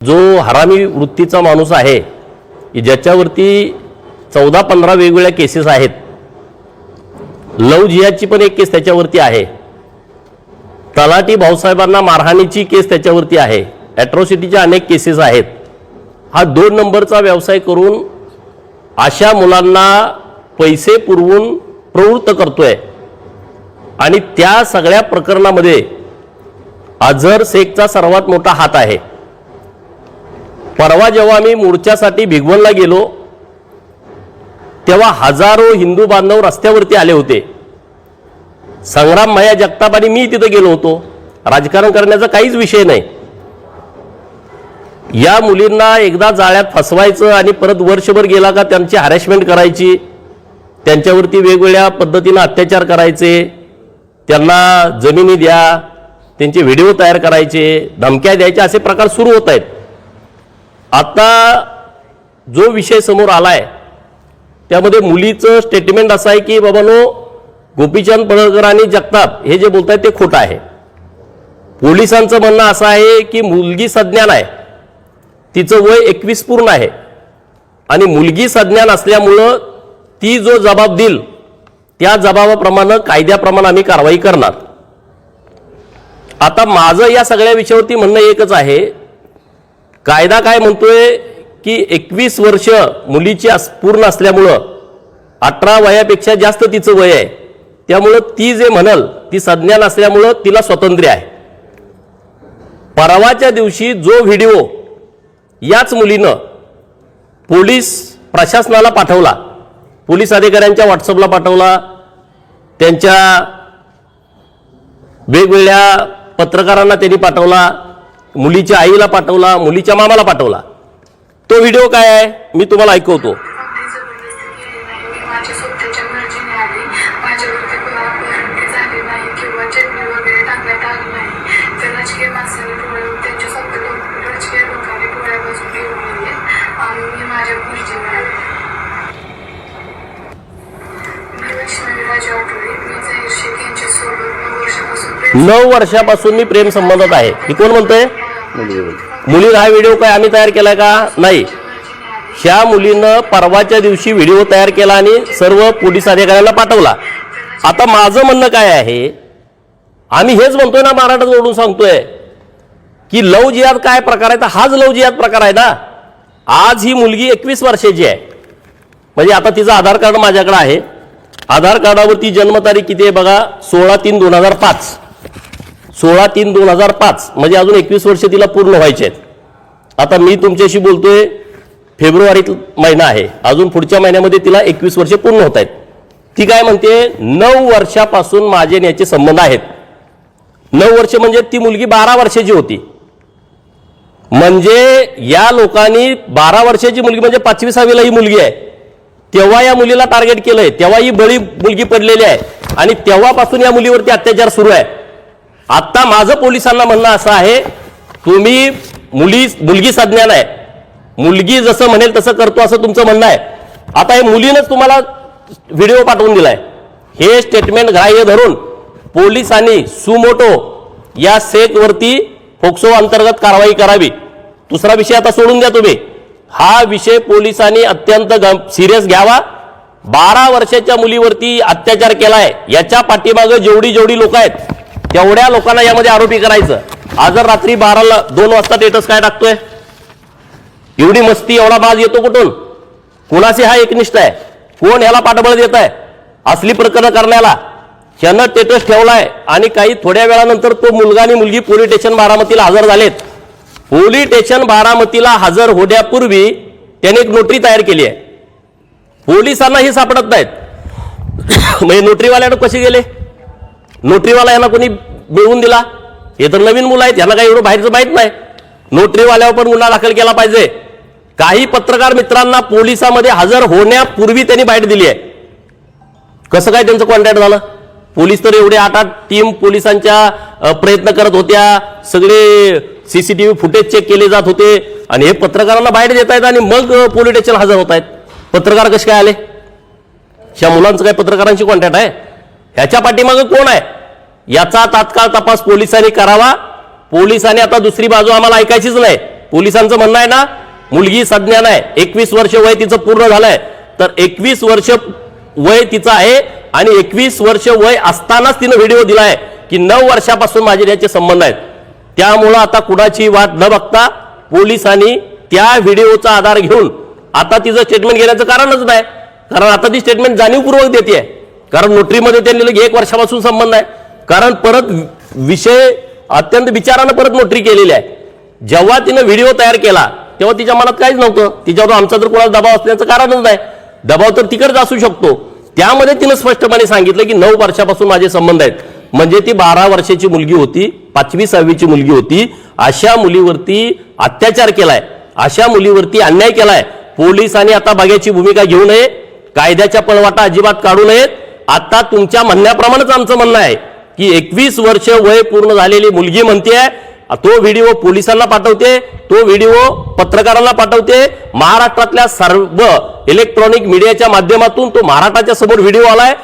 जो हरामी वृत्तीचा माणूस आहे की ज्याच्यावरती 14-15 वेगवेगळ्या केसेस आहेत। लव जिहादची पण एक केस त्याच्यावरती आहे। तलाठी भाऊसाहेबांना मारहाणीची केस त्याच्यावरती आहे। ॲट्रॉसिटीच्या अनेक केसेस आहेत। हा 2 नंबरचा व्यवसाय करून अशा मुलांना पैसे पुरवून प्रवृत्त करतोय आणि त्या सगळ्या प्रकरणामध्ये अझहर शेखचा सर्वात मोठा हात आहे। परवा जेव्हा मी मोर्चासाठी भिगवणला गेलो तेव्हा हजारो हिंदू बांधव रस्त्यावरती आले होते। संग्राम भैया जगताप आणि मी तिथे गेलो होतो। राजकारण करण्याचा काहीच विषय नाही। या मुलींना एकदा जाळ्यात फसवायचं आणि परत वर्षभर गेला का त्यांची हॅरेसमेंट करायची, त्यांच्यावरती वेगवेगळ्या पद्धतीने अत्याचार करायचे, त्यांना जमिनी द्या, त्यांचे व्हिडिओ तयार करायचे, धमक्या द्यायचे, असे प्रकार सुरू होत आहेत। आता जो विषय समोर आलाय त्यामध्ये मुलीचं स्टेटमेंट असं आहे की बाबांनो गोपीचंद पडळकर आणि जगताप हे जे बोलतायत ते खोटं आहे। पोलिसांचं म्हणणं असं आहे की मुलगी सज्ञान आहे, तिचं वय 21 पूर्ण आहे आणि मुलगी सज्ञान असल्यामुळं ती जो जबाब देईल त्या जबाबाप्रमाणे कायद्याप्रमाणे आम्ही कारवाई करणार। आता माझं या सगळ्या विषयावरती म्हणणं एकच आहे, कायदा काय म्हणतोय की 21 वर्ष मुलीची पूर्ण असल्यामुळं 18 वयापेक्षा जास्त तिचं वय आहे, त्यामुळं ती जे म्हणल ती सज्ञान असल्यामुळं तिला स्वातंत्र्य आहे। परवाच्या दिवशी जो व्हिडिओ याच मुलीनं पोलीस प्रशासनाला पाठवला, पोलीस अधिकाऱ्यांच्या व्हॉट्सअपला पाठवला, त्यांच्या वेगवेगळ्या पत्रकारांना त्यांनी पाठवला, मुलीच्या आईला पाठवला, मुलीच्या मामाला पाठवला। तो व्हिडिओ काय आहे मी तुम्हाला ऐकवतो। नऊ वर्षापासून मी प्रेम संबंधात आहे। ही कोण म्हणतोय? मुली। हा व्हिडिओ काय आम्ही तयार केलाय का? नाही। ह्या मुलीनं परवाच्या दिवशी व्हिडिओ तयार केला आणि सर्व पोलीस अधिकाऱ्यांना पाठवला। आता माझं म्हणणं काय आहे, आम्ही हेच म्हणतोय ना, महाराष्ट्र जोडून सांगतोय की लव जिहाद काय प्रकार आहे, तर हाच लव जिहाद प्रकार आहे ना। आज ही मुलगी 21 वर्षाची आहे, म्हणजे आता तिचं आधार कार्ड माझ्याकडे आहे। आधार कार्डावरती जन्मतारीख किती आहे बघा, 16/3/2005। 16/3/2005 म्हणजे अजून 21 वर्ष तिला पूर्ण व्हायचे आहेत। आता मी तुमच्याशी बोलतोय, फेब्रुवारीत महिना आहे, अजून पुढच्या महिन्यामध्ये तिला 21 वर्ष पूर्ण होत आहेत। ती काय म्हणते, 9 वर्षापासून माझे याचे संबंध आहेत। 9 वर्ष म्हणजे ती मुलगी 12 वर्षाची होती, म्हणजे या लोकांनी 12 वर्षाची मुलगी म्हणजे 5वी-6वीला ही मुलगी आहे, तेव्हा या मुलीला टार्गेट केलंय, तेव्हा ही बळी मुलगी पडलेली आहे आणि तेव्हापासून या मुलीवरती अत्याचार सुरू आहे। आता माझं पोलिसांना म्हणणं असं आहे, तुम्ही मुलगी सज्ञान आहे, मुलगी जसं म्हणेल तसं करतो असं तुमचं म्हणणं आहे। आता हे मुलीनंच तुम्हाला व्हिडिओ पाठवून दिलाय। हे स्टेटमेंट ग्राह्य धरून पोलिसांनी सुमोटो या शेखवरती फोक्सो अंतर्गत कारवाई करावी। दुसरा विषय आता सोडून द्या तुम्ही, हा विषय पोलिसांनी अत्यंत सिरियस घ्यावा। 12 वर्षाच्या मुलीवरती अत्याचार केलाय, याच्या पाठीमागे जेवढी लोक आहेत तेवढ्या लोकांना यामध्ये आरोपी करायचं। आज रात्री 2 वाजता स्टेटस काय टाकतोय, एवढी मस्ती एवढा बाज येतो कुठून? कुणाशी हा एकनिष्ठ आहे? कोण ह्याला पाठबळ देत आहे असली प्रकरण करण्याला? ह्यानं स्टेटस ठेवलाय आणि काही थोड्या वेळानंतर तो मुलगा आणि मुलगी पोलीस स्टेशन बारामतीला हजर झालेत। पोलीस स्टेशन बारामतीला हजर होण्यापूर्वी त्याने एक नोटरी तयार केली आहे, पोलिसांना ही सापडत नाहीत। म्हणजे नोटरीवाल्यानं कसे गेले? नोटरीवाला यांना कोणी मिळवून दिला? हे तर नवीन मुलं आहेत, यांना काही एवढं बाहेरचं माहित नाही। नोटरीवाल्यावर पण गुन्हा दाखल केला पाहिजे। काही पत्रकार मित्रांना पोलिसांमध्ये हजर होण्यापूर्वी त्यांनी बाईट दिली आहे। कसं काय त्यांचं कॉन्टॅक्ट झालं? पोलीस तर एवढे 8 टीम पोलिसांच्या प्रयत्न करत होत्या, सगळे सीसीटीव्ही फुटेज चेक केले जात होते आणि हे पत्रकारांना बाईट देत आहेत आणि मग पोलीस स्टेशन हजर होत आहेत। पत्रकार कसे काय आले? ह्या मुलांचं काय पत्रकारांशी कॉन्टॅक्ट आहे? ह्याच्या पाठीमागे कोण आहे याचा तात्काळ तपास पोलिसांनी करावा। पोलिसांनी आता दुसरी बाजू आम्हाला ऐकायचीच नाही। पोलिसांचं म्हणणं आहे ना, मुलगी सज्ञान आहे, 21 वर्ष वय तिचं पूर्ण झालंय, तर 21 वर्ष वय तिचं आहे आणि 21 वर्ष वय असतानाच तिनं व्हिडिओ दिलाय की 9 वर्षापासून माझे त्याचे संबंध आहेत. त्यामुळं आता कुणाची वाट न बघता पोलिसांनी त्या व्हिडिओचा आधार घेऊन आता तिचं स्टेटमेंट घेण्याचं कारणच नाही, कारण आता ती स्टेटमेंट जाणीवपूर्वक देते, कारण नोटरीमध्ये त्यांनी 1 वर्षापासून संबंध आहे. कारण परत विषय अत्यंत विचारानं परत नोटरी केलेली आहे. जेव्हा तिनं व्हिडिओ तयार केला तेव्हा तिच्या मनात काहीच नव्हतं, तिच्यावर आमचा तर कोणाला दबाव असण्याचं कारणच नाही, दबाव तर तिकडच असू शकतो. त्यामध्ये तिनं स्पष्टपणे सांगितलं की 9 वर्षापासून माझे संबंध आहेत. म्हणजे ती 12 वर्षाची मुलगी होती, 5वी-6वीची मुलगी होती, अशा मुलीवरती अत्याचार केलाय, अशा मुलीवरती अन्याय केलाय. पोलिसांनी आता बघ्याची भूमिका घेऊ नये, कायद्याच्या पळवाटा अजिबात काढू नयेत. आता तुमच्या म्हणण्याप्रमाणेच आमचं म्हणणं आहे की 21 वर्ष वय पूर्ण झालेली मुलगी म्हणते, तो व्हिडिओ पोलिसांना पाठवते, तो व्हिडिओ पत्रकारांना पाठवते, महाराष्ट्रातल्या सर्व इलेक्ट्रॉनिक मीडियाच्या माध्यमातून तो महाराष्ट्राच्या समोर व्हिडिओ आलाय